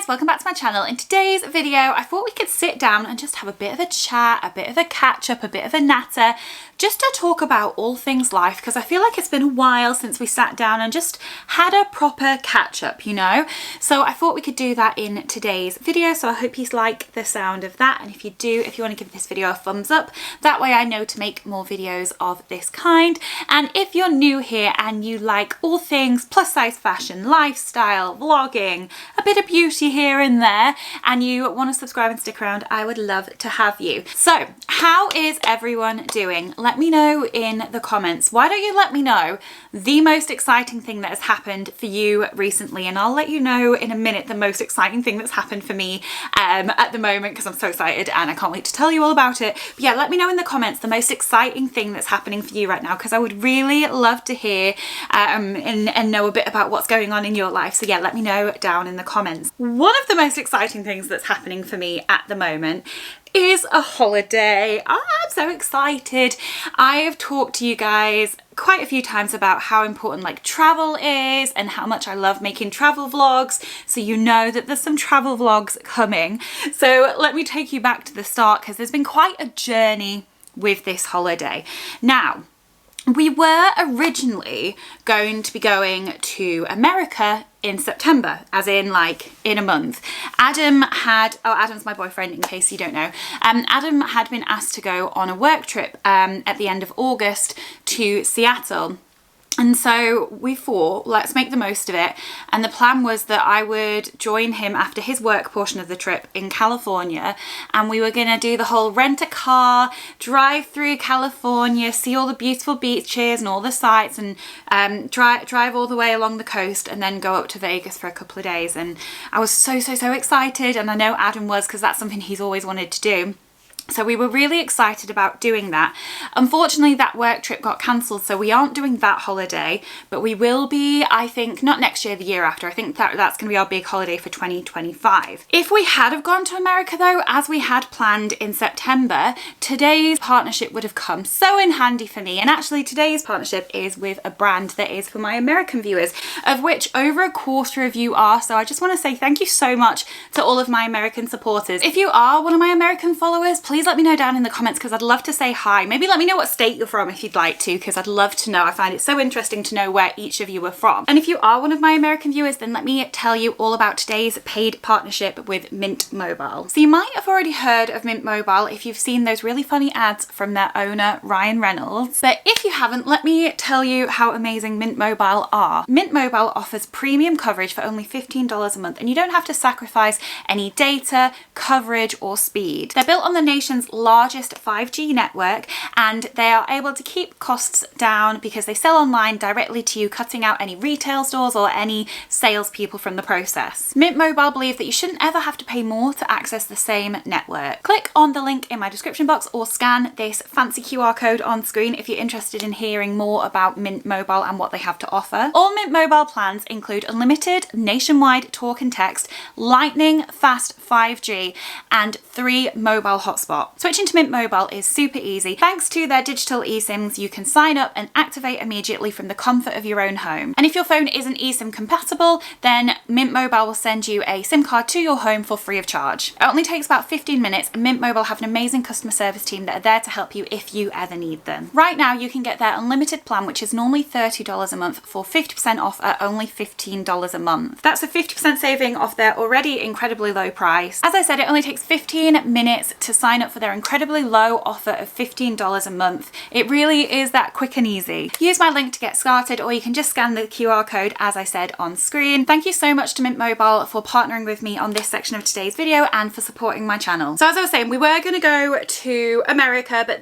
guys, welcome back to my channel. In today's video, I thought we could sit down and just have a bit of a chat, a bit of a catch up, a bit of a natter, just to talk about all things life, because I feel like it's been a while since we sat down and just had a proper catch up, you know? So I thought we could do that in today's video. So I hope you like the sound of that. And if you do, if you want to give this video a thumbs up, that way I know to make more videos of this kind. And if you're new here and you like all things plus size fashion, lifestyle, vlogging, a bit of beauty here and there, and you want to subscribe and stick around, I would love to have you. So how is everyone doing? Let me know in the comments. Why don't you let me know the most exciting thing that has happened for you recently, and I'll let you know in a minute the most exciting thing that's happened for me at the moment, because I'm so excited and I can't wait to tell you all about it. But yeah, let me know in the comments the most exciting thing that's happening for you right now, because I would really love to hear and know a bit about what's going on in your life. So yeah, let me know down in the comments. One of the most exciting things that's happening for me at the moment is a holiday. I'm so excited. I have talked to you guys quite a few times about how important like travel is and how much I love making travel vlogs. So you know that there's some travel vlogs coming. So let me take you back to the start, because there's been quite a journey with this holiday. Now, we were originally going to be going to America in September, as in like in a month. Adam's my boyfriend, in case you don't know. Adam had been asked to go on a work trip at the end of August to Seattle. And so we thought, let's make the most of it. And the plan was that I would join him after his work portion of the trip in California. And we were going to do the whole rent a car, drive through California, see all the beautiful beaches and all the sights, and drive all the way along the coast, and then go up to Vegas for a couple of days. And I was so excited. And I know Adam was, because that's something he's always wanted to do. So we were really excited about doing that. Unfortunately, that work trip got cancelled, so we aren't doing that holiday, but we will be, I think, not next year, the year after. I think that's going to be our big holiday for 2025. If we had have gone to America though, as we had planned in September, today's partnership would have come so in handy for me. And actually today's partnership is with a brand that is for my American viewers, of which over a quarter of you are. So I just want to say thank you so much to all of my American supporters. If you are one of my American followers, please let me know down in the comments, because I'd love to say hi. Maybe let me know what state you're from if you'd like to, because I'd love to know. I find it so interesting to know where each of you are from. And if you are one of my American viewers, then let me tell you all about today's paid partnership with Mint Mobile. So you might have already heard of Mint Mobile if you've seen those really funny ads from their owner, Ryan Reynolds. But if you haven't, let me tell you how amazing Mint Mobile are. Mint Mobile offers premium coverage for only $15 a month, and you don't have to sacrifice any data, coverage, or speed. They're built on the nation's largest 5G network, and they are able to keep costs down because they sell online directly to you, cutting out any retail stores or any salespeople from the process. Mint Mobile believe that you shouldn't ever have to pay more to access the same network. Click on the link in my description box or scan this fancy QR code on screen if you're interested in hearing more about Mint Mobile and what they have to offer. All Mint Mobile plans include unlimited nationwide talk and text, lightning fast 5G, and 3 mobile hotspots. Switching to Mint Mobile is super easy. Thanks to their digital eSIMs, you can sign up and activate immediately from the comfort of your own home. And if your phone isn't eSIM compatible, then Mint Mobile will send you a SIM card to your home for free of charge. It only takes about 15 minutes, and Mint Mobile have an amazing customer service team that are there to help you if you ever need them. Right now, you can get their unlimited plan, which is normally $30 a month, for 50% off at only $15 a month. That's a 50% saving off their already incredibly low price. As I said, it only takes 15 minutes to sign up for their incredibly low offer of $15 a month. It really is that quick and easy. Use my link to get started, or you can just scan the QR code as I said on screen. Thank you so much to Mint Mobile for partnering with me on this section of today's video and for supporting my channel. So as I was saying, we were going to go to America, but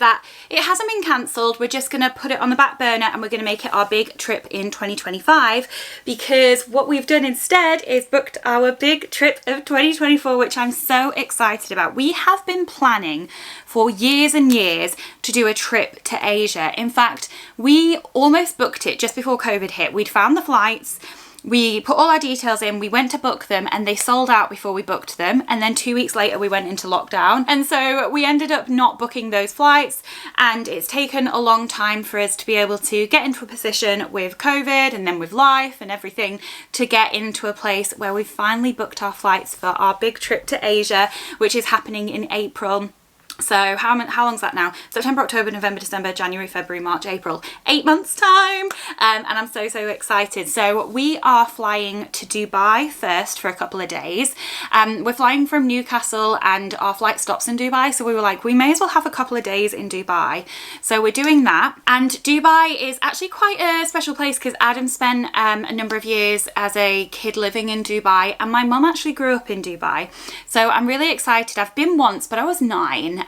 it hasn't been cancelled. We're just going to put it on the back burner, and we're going to make it our big trip in 2025, because what we've done instead is booked our big trip of 2024, which I'm so excited about. We have been planning for years and years to do a trip to Asia. In fact, we almost booked it just before COVID hit. We'd found the flights, we put all our details in, we went to book them and they sold out before we booked them. And then 2 weeks later we went into lockdown. And so we ended up not booking those flights, and it's taken a long time for us to be able to get into a position with COVID and then with life and everything to get into a place where we've finally booked our flights for our big trip to Asia, which is happening in April. So how long's that now? September, October, November, December, January, February, March, April. 8 months time. And I'm so excited. So we are flying to Dubai first for a couple of days. We're flying from Newcastle and our flight stops in Dubai. So we were like, we may as well have a couple of days in Dubai. So we're doing that. And Dubai is actually quite a special place because Adam spent a number of years as a kid living in Dubai, and my mum actually grew up in Dubai. So I'm really excited. I've been once, but I was 9.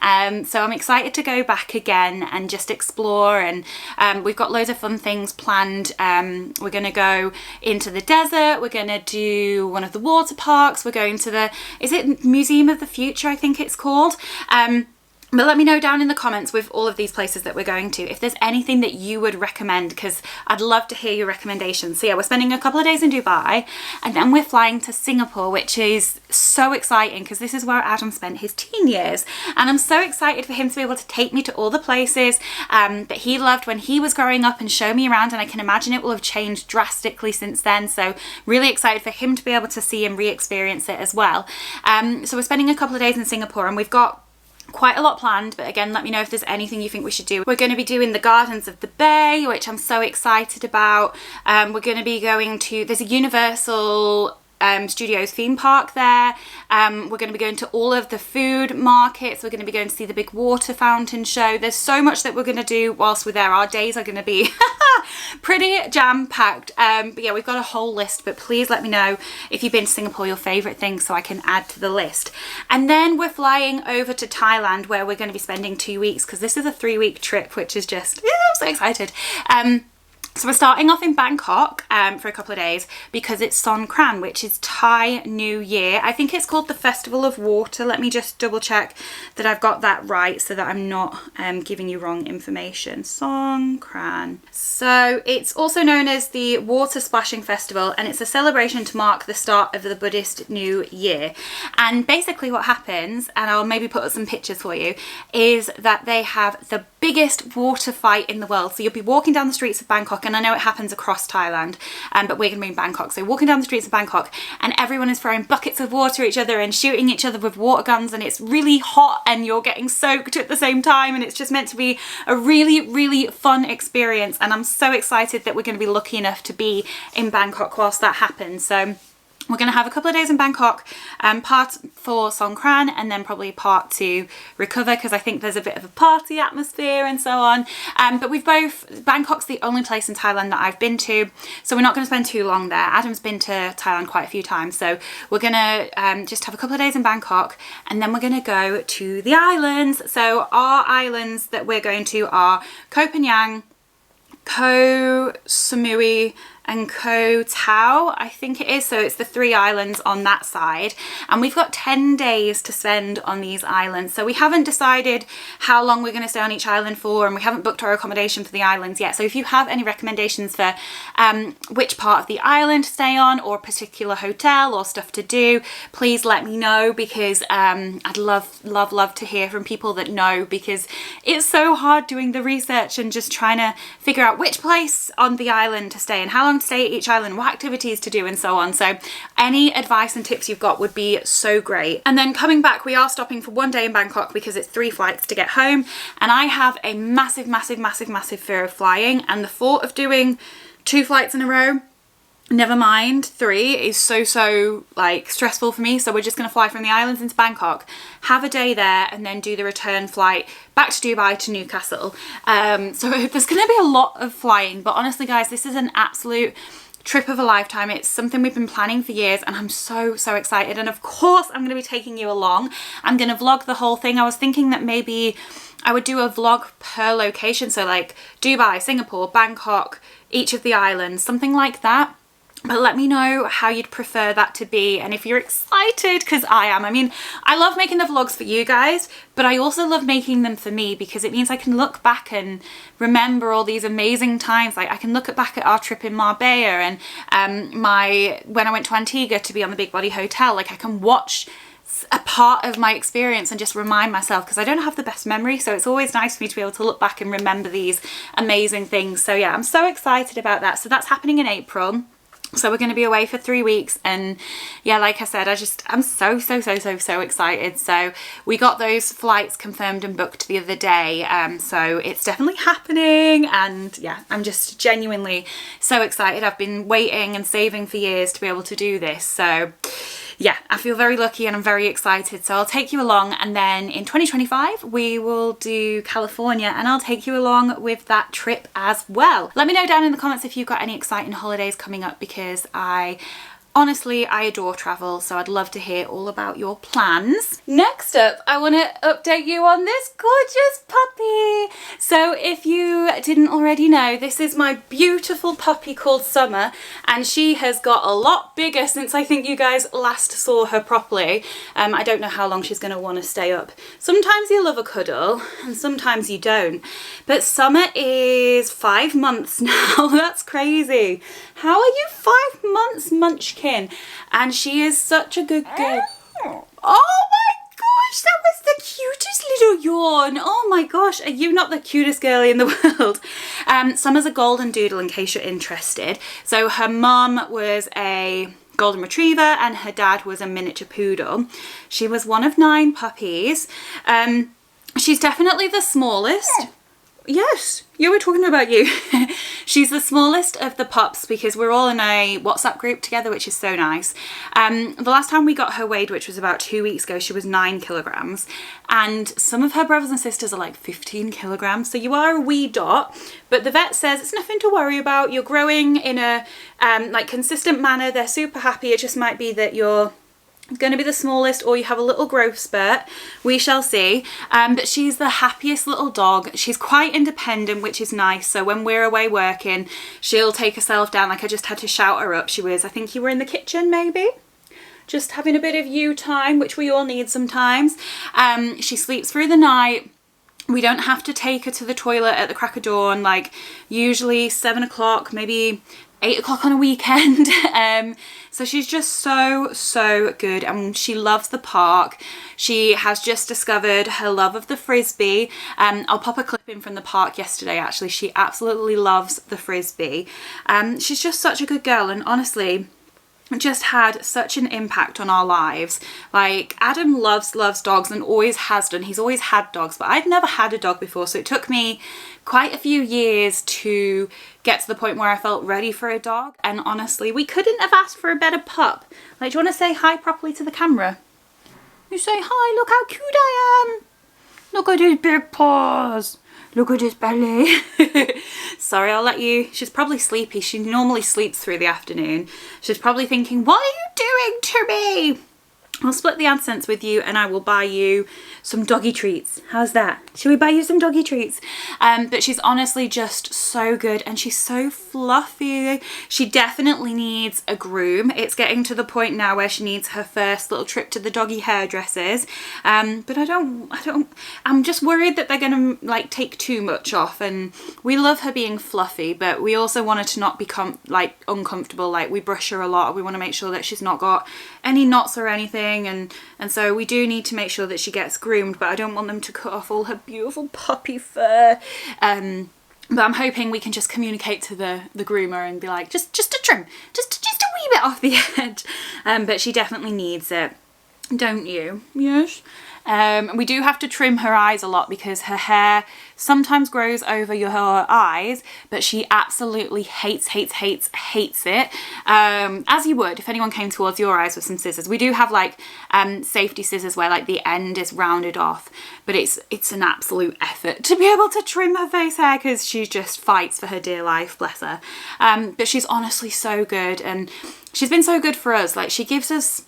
So I'm excited to go back again and just explore, and we've got loads of fun things planned. We're going to go into the desert, we're going to do one of the water parks, we're going to the, is it Museum of the Future, I think it's called. But let me know down in the comments with all of these places that we're going to if there's anything that you would recommend, because I'd love to hear your recommendations. So yeah, we're spending a couple of days in Dubai and then we're flying to Singapore, which is so exciting because this is where Adam spent his teen years, and I'm so excited for him to be able to take me to all the places that he loved when he was growing up and show me around, and I can imagine it will have changed drastically since then. So really excited for him to be able to see and re-experience it as well. So we're spending a couple of days in Singapore and we've got quite a lot planned, but again, let me know if there's anything you think we should do. We're going to be doing the Gardens of the Bay, which I'm so excited about. We're going to be going to, there's a Universal Studios theme park there. We're going to be going to all of the food markets. We're going to be going to see the big water fountain show. There's so much that we're going to do whilst we're there. Our days are going to be pretty jam-packed. But yeah, we've got a whole list, but please let me know if you've been to Singapore, your favourite things, so I can add to the list. And then we're flying over to Thailand, where we're going to be spending 2 weeks, because this is a 3-week trip, which is just, yeah, I'm so excited. So we're starting off in Bangkok for a couple of days because it's Songkran, which is Thai New Year. I think it's called the Festival of Water. Let me just double check that I've got that right so that I'm not giving you wrong information. Songkran. So it's also known as the Water Splashing Festival, and it's a celebration to mark the start of the Buddhist New Year. And basically what happens, and I'll maybe put up some pictures for you, is that they have the biggest water fight in the world. So you'll be walking down the streets of Bangkok, and I know it happens across Thailand, but we're going to be in Bangkok. So walking down the streets of Bangkok and everyone is throwing buckets of water at each other and shooting each other with water guns, and it's really hot and you're getting soaked at the same time, and it's just meant to be a really fun experience. And I'm so excited that we're going to be lucky enough to be in Bangkok whilst that happens. So we're going to have a couple of days in Bangkok, part for Songkran and then probably part to recover, because I think there's a bit of a party atmosphere and so on. But Bangkok's the only place in Thailand that I've been to, so we're not going to spend too long there. Adam's been to Thailand quite a few times, so we're going to just have a couple of days in Bangkok and then we're going to go to the islands. So our islands that we're going to are Koh Phangan, Koh Samui and Koh Tao, I think it is. So it's the 3 islands on that side, and we've got 10 days to spend on these islands. So we haven't decided how long we're going to stay on each island for, and we haven't booked our accommodation for the islands yet. So if you have any recommendations for which part of the island to stay on, or a particular hotel or stuff to do, please let me know, because I'd love to hear from people that know, because it's so hard doing the research and just trying to figure out which place on the island to stay and how long to stay at each island, what activities to do and so on. So any advice and tips you've got would be so great. And then coming back, we are stopping for 1 day in Bangkok because it's 3 flights to get home, and I have a massive fear of flying, and the thought of doing 2 flights in a row, never mind 3, is so like stressful for me. So we're just going to fly from the islands into Bangkok, have a day there, and then do the return flight back to Dubai to Newcastle. So there's going to be a lot of flying, but honestly guys, this is an absolute trip of a lifetime. It's something we've been planning for years, and I'm so excited. And of course I'm going to be taking you along. I'm going to vlog the whole thing. I was thinking that maybe I would do a vlog per location, so like Dubai, Singapore, Bangkok, each of the islands, something like that. But let me know how you'd prefer that to be, and if you're excited, because I am. I mean, I love making the vlogs for you guys, but I also love making them for me because it means I can look back and remember all these amazing times. Like I can look back at our trip in Marbella and when I went to Antigua to be on the Big Body Hotel. Like I can watch a part of my experience and just remind myself, because I don't have the best memory, so it's always nice for me to be able to look back and remember these amazing things. So yeah, I'm so excited about that. So that's happening in April. So we're going to be away for 3 weeks, and yeah, like I said, I'm so excited. So we got those flights confirmed and booked the other day, so it's definitely happening, and yeah, I'm just genuinely so excited. I've been waiting and saving for years to be able to do this, so yeah, I feel very lucky and I'm very excited. So I'll take you along, and then in 2025 we will do California, and I'll take you along with that trip as well. Let me know down in the comments if you've got any exciting holidays coming up, because honestly, I adore travel, so I'd love to hear all about your plans. Next up, I want to update you on this gorgeous puppy. So if you didn't already know, this is my beautiful puppy called Summer, and she has got a lot bigger since I think you guys last saw her properly. I don't know how long she's going to want to stay up. Sometimes you love a cuddle and sometimes you don't. But Summer is 5 months now. That's crazy. How are you 5 months, Munchkin? And she is such a good girl. Oh my gosh, that was the cutest little yawn. Oh my gosh, are you not the cutest girlie in the world? Summer's a golden doodle, in case you're interested. So her mum was a golden retriever and her dad was a miniature poodle. She was one of 9 puppies. She's definitely the smallest. Yes, you were talking about you. She's the smallest of the pups because we're all in a WhatsApp group together, which is so nice. The last time we got her weighed, which was about 2 weeks ago, she was 9 kilograms. And some of her brothers and sisters are like 15 kilograms. So you are a wee dot, but the vet says it's nothing to worry about. You're growing in a like consistent manner. They're super happy. It just might be that you're going to be the smallest, or you have a little growth spurt. We shall see. But she's the happiest little dog. She's quite independent, which is nice. So when we're away working, she'll take herself down. Like I just had to shout her up. She was, I think you were in the kitchen maybe, just having a bit of you time, which we all need sometimes. She sleeps through the night. We don't have to take her to the toilet at the crack of dawn, like usually 7 o'clock, maybe 8 o'clock on a weekend. So she's just so good, and she loves the park. She has just discovered her love of the frisbee. I'll pop a clip in from the park yesterday actually. She absolutely loves the frisbee. She's just such a good girl, and honestly just had such an impact on our lives. Like Adam loves dogs and always has done. He's always had dogs, but I'd never had a dog before, so it took me quite a few years to get to the point where I felt ready for a dog. And honestly, we couldn't have asked for a better pup. Like, do you want to say hi properly to the camera? You say hi, look how cute I am. Look at his big paws. Look at his belly. Sorry, I'll let you. She's probably sleepy. She normally sleeps through the afternoon. She's probably thinking, what are you doing to me? I'll split the AdSense with you and I will buy you some doggy treats. How's that? Should we buy you some doggy treats? But she's honestly just so good, and she's so fluffy. She definitely needs a groom. It's getting to the point now where she needs her first little trip to the doggy hairdressers. But I'm just worried that they're gonna like take too much off, and we love her being fluffy, but we also want her to not become like uncomfortable. Like we brush her a lot. We want to make sure that she's not got any knots or anything. And so we do need to make sure that she gets groomed, but I don't want them to cut off all her beautiful puppy fur. But I'm hoping we can just communicate to the groomer and be like, just a trim, just a wee bit off the edge. But she definitely needs it, don't you? Yes. We do have to trim her eyes a lot because her hair sometimes grows over her eyes, but she absolutely hates it. As you would if anyone came towards your eyes with some scissors. We do have like safety scissors where like the end is rounded off, but it's an absolute effort to be able to trim her face hair because she just fights for her dear life, bless her. But she's honestly so good, and she's been so good for us. Like she gives us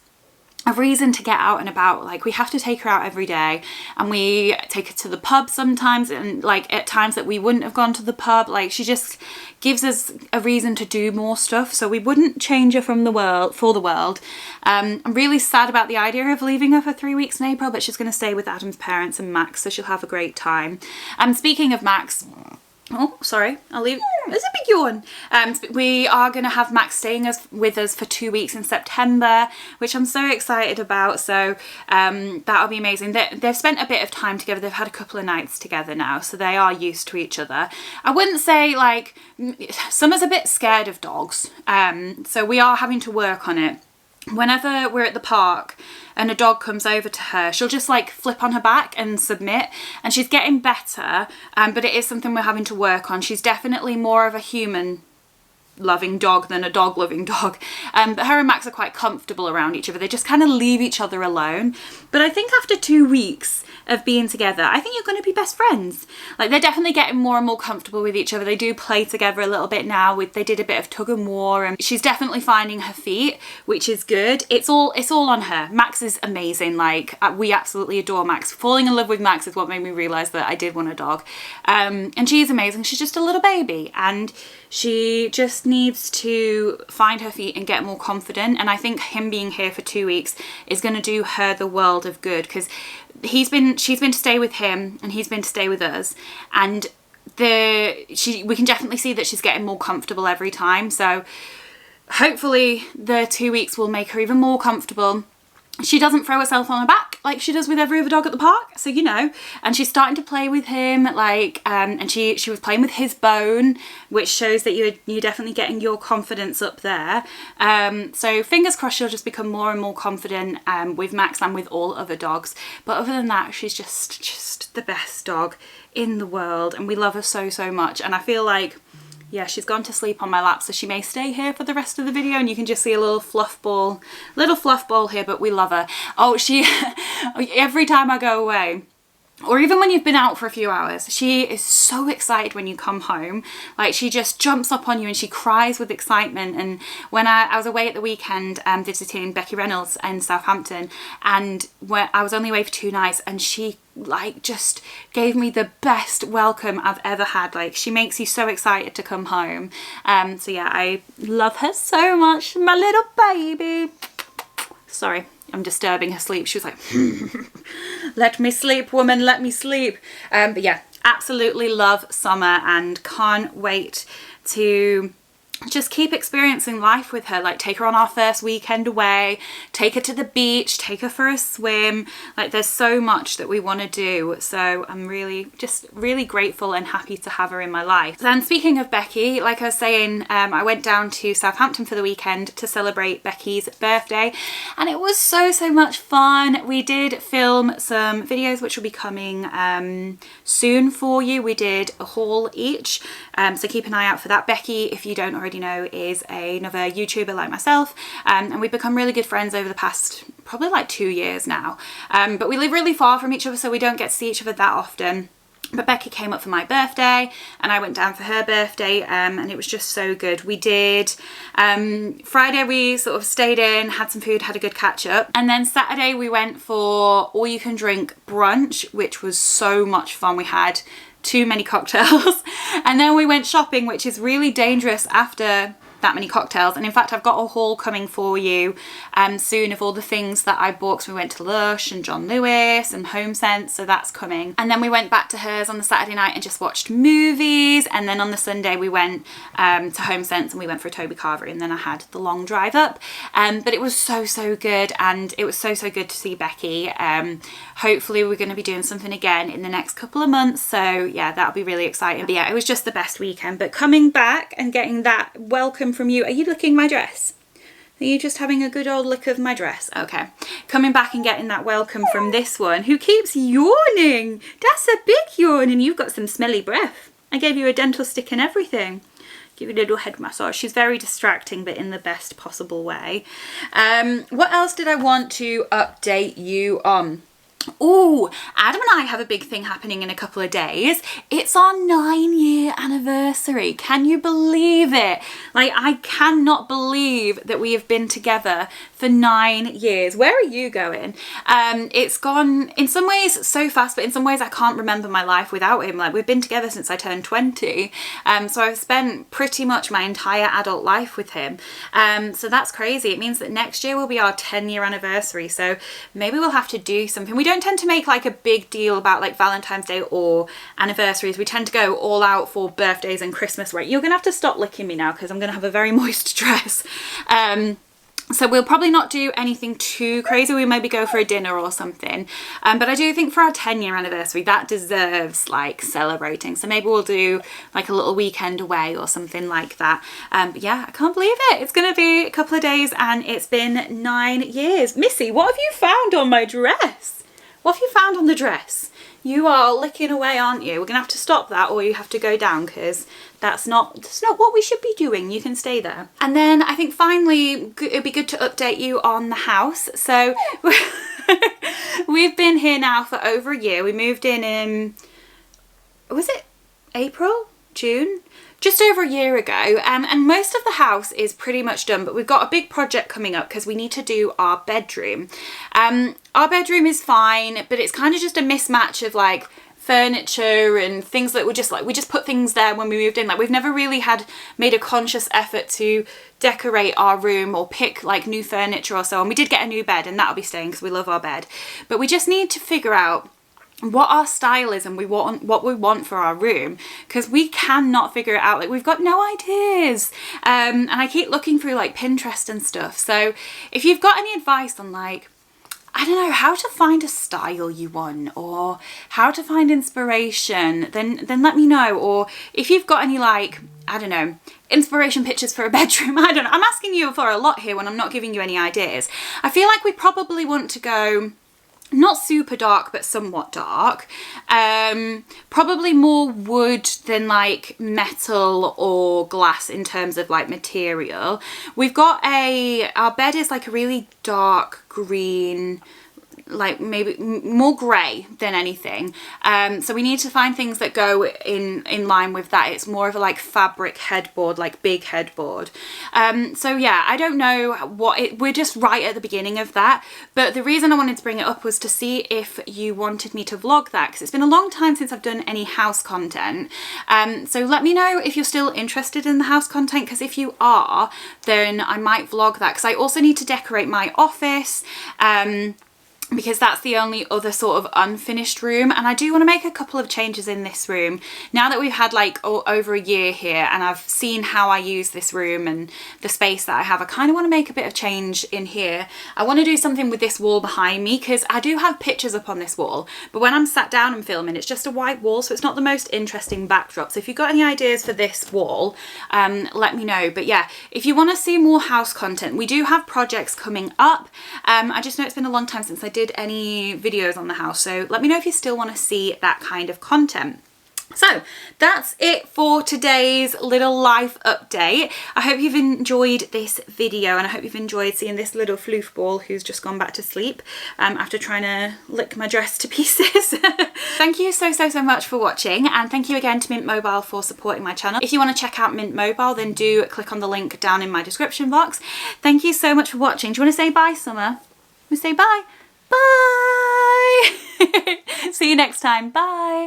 a reason to get out and about. Like, we have to take her out every day, and we take her to the pub sometimes, and like at times that we wouldn't have gone to the pub. Like, she just gives us a reason to do more stuff, so we wouldn't change her from the world for the world. I'm really sad about the idea of leaving her for 3 weeks in April, but she's going to stay with Adam's parents and Max, so she'll have a great time. Speaking of Max, oh, sorry, I'll leave. There's a big yawn. We are going to have Max staying with us for 2 weeks in September, which I'm so excited about. So that'll be amazing. They've spent a bit of time together. They've had a couple of nights together now, so they are used to each other. I wouldn't say, like, Summer's a bit scared of dogs, so we are having to work on it. Whenever we're at the park and a dog comes over to her, she'll just like flip on her back and submit, and she's getting better, but it is something we're having to work on. She's definitely more of a human loving dog than a dog loving dog, but her and Max are quite comfortable around each other. They just kind of leave each other alone. But I think after 2 weeks of being together, I think you're going to be best friends. Like, they're definitely getting more and more comfortable with each other. They do play together a little bit now. They did a bit of tug and war, and she's definitely finding her feet, which is good. It's all on her. Max is amazing. Like, we absolutely adore Max. Falling in love with Max is what made me realise that I did want a dog. And she's amazing. She's just a little baby, and she just needs to find her feet and get more confident. And I think him being here for 2 weeks is going to do her the world of good, because she's been to stay with him and he's been to stay with us, and we can definitely see that she's getting more comfortable every time. So hopefully the 2 weeks will make her even more comfortable. She doesn't throw herself on her back like she does with every other dog at the park, so you know. And she's starting to play with him, like, and she was playing with his bone, which shows that you're definitely getting your confidence up there. So fingers crossed she'll just become more and more confident with Max and with all other dogs. But other than that, she's just the best dog in the world, and we love her so, so much. And I feel like, yeah, she's gone to sleep on my lap, so she may stay here for the rest of the video, and you can just see a little fluff ball here, but we love her. Oh, every time I go away, or even when you've been out for a few hours, she is so excited when you come home. Like, she just jumps up on you and she cries with excitement. And when I was away at the weekend visiting Becky Reynolds in Southampton, and when I was only away for 2 nights, and she like just gave me the best welcome I've ever had. Like, she makes you so excited to come home. So yeah, I love her so much, my little baby. Sorry, I'm disturbing her sleep. She was like, let me sleep, woman, let me sleep. But yeah, absolutely love Summer and can't wait to just keep experiencing life with her. Like, take her on our first weekend away, take her to the beach, take her for a swim. Like, there's so much that we want to do, so I'm really grateful and happy to have her in my life. Then speaking of Becky, like I was saying, I went down to Southampton for the weekend to celebrate Becky's birthday, and it was so much fun. We did film some videos which will be coming soon for you. We did a haul each, so keep an eye out for that. Becky, if you don't already know, is another YouTuber like myself, and we've become really good friends over the past probably like 2 years now, but we live really far from each other, so we don't get to see each other that often. But Becky came up for my birthday and I went down for her birthday, and it was just so good. We did Friday, we sort of stayed in, had some food, had a good catch up, and then Saturday we went for all you can drink brunch, which was so much fun. We had too many cocktails and then we went shopping, which is really dangerous after that many cocktails. And in fact, I've got a haul coming for you soon of all the things that I bought, because we went to Lush and John Lewis and HomeSense, so that's coming. And then we went back to hers on the Saturday night and just watched movies, and then on the Sunday we went to HomeSense and we went for a Toby Carver, and then I had the long drive up. But it was so good, and it was so good to see Becky. Hopefully we're going to be doing something again in the next couple of months, so yeah, that'll be really exciting. But yeah, it was just the best weekend. But coming back and getting that welcome from you. Are you licking my dress? Are you just having a good old lick of my dress? Okay. Coming back and getting that welcome from this one, who keeps yawning. That's a big yawn, and you've got some smelly breath. I gave you a dental stick and everything. Give you a little head massage. She's very distracting, but in the best possible way. What else did I want to update you on? Oh, Adam and I have a big thing happening in a couple of days. It's our 9-year anniversary. Can you believe it? Like, I cannot believe that we have been together for 9 years. Where are you going? It's gone in some ways so fast, but in some ways I can't remember my life without him. Like, we've been together since I turned 20. So I've spent pretty much my entire adult life with him. So that's crazy. It means that next year will be our 10-year anniversary. So maybe we'll have to do something. We don't tend to make like a big deal about like Valentine's Day or anniversaries. We tend to go all out for birthdays and Christmas. Right, you're gonna have to stop licking me now because I'm gonna have a very moist dress. So we'll probably not do anything too crazy. We maybe go for a dinner or something. But I do think for our 10-year anniversary, that deserves like celebrating. So maybe we'll do like a little weekend away or something like that. But yeah, I can't believe it. It's going to be a couple of days and it's been 9 years. Missy, what have you found on my dress? What have you found on the dress? You are licking away, aren't you? We're gonna have to stop that, or you have to go down, because that's not what we should be doing. You can stay there. And then I think finally it'd be good to update you on the house. So we've been here now for over a year. We moved in was it April? June? Just over a year ago, and most of the house is pretty much done, but we've got a big project coming up because we need to do our bedroom. Our bedroom is fine, but it's kind of just a mismatch of like furniture and things that were just like, we just put things there when we moved in. Like, we've never really made a conscious effort to decorate our room or pick like new furniture or so. And we did get a new bed, and that'll be staying because we love our bed. But we just need to figure out what our style is and what we want for our room, because we cannot figure it out. Like, we've got no ideas, and I keep looking through like Pinterest and stuff. So if you've got any advice on like, I don't know, how to find a style you want or how to find inspiration, then let me know. Or if you've got any like, I don't know, inspiration pictures for a bedroom. I don't know, I'm asking you for a lot here when I'm not giving you any ideas. I feel like we probably want to go not super dark, but somewhat dark. Probably more wood than like metal or glass in terms of like material. We've got our bed is like a really dark green, like maybe more grey than anything. So we need to find things that go in line with that. It's more of a like fabric headboard, like big headboard. So yeah, I don't know we're just right at the beginning of that. But the reason I wanted to bring it up was to see if you wanted me to vlog that, because it's been a long time since I've done any house content. So let me know if you're still interested in the house content, because if you are, then I might vlog that, because I also need to decorate my office. Because that's the only other sort of unfinished room, and I do want to make a couple of changes in this room now that we've had like over a year here and I've seen how I use this room and the space that I have. I kind of want to make a bit of change in here. I want to do something with this wall behind me, because I do have pictures up on this wall, but when I'm sat down and filming, it's just a white wall, so it's not the most interesting backdrop. So if you've got any ideas for this wall, let me know. But yeah, if you want to see more house content, we do have projects coming up. I just know it's been a long time since I did any videos on the house, so let me know if you still want to see that kind of content. So that's it for today's little life update. I hope you've enjoyed this video, and I hope you've enjoyed seeing this little floof ball who's just gone back to sleep after trying to lick my dress to pieces. Thank you so much for watching, and thank you again to Mint Mobile for supporting my channel. If you want to check out Mint Mobile, then do click on the link down in my description box. Thank you so much for watching. Do you want to say bye, Summer? We say bye. Bye! See you next time. Bye!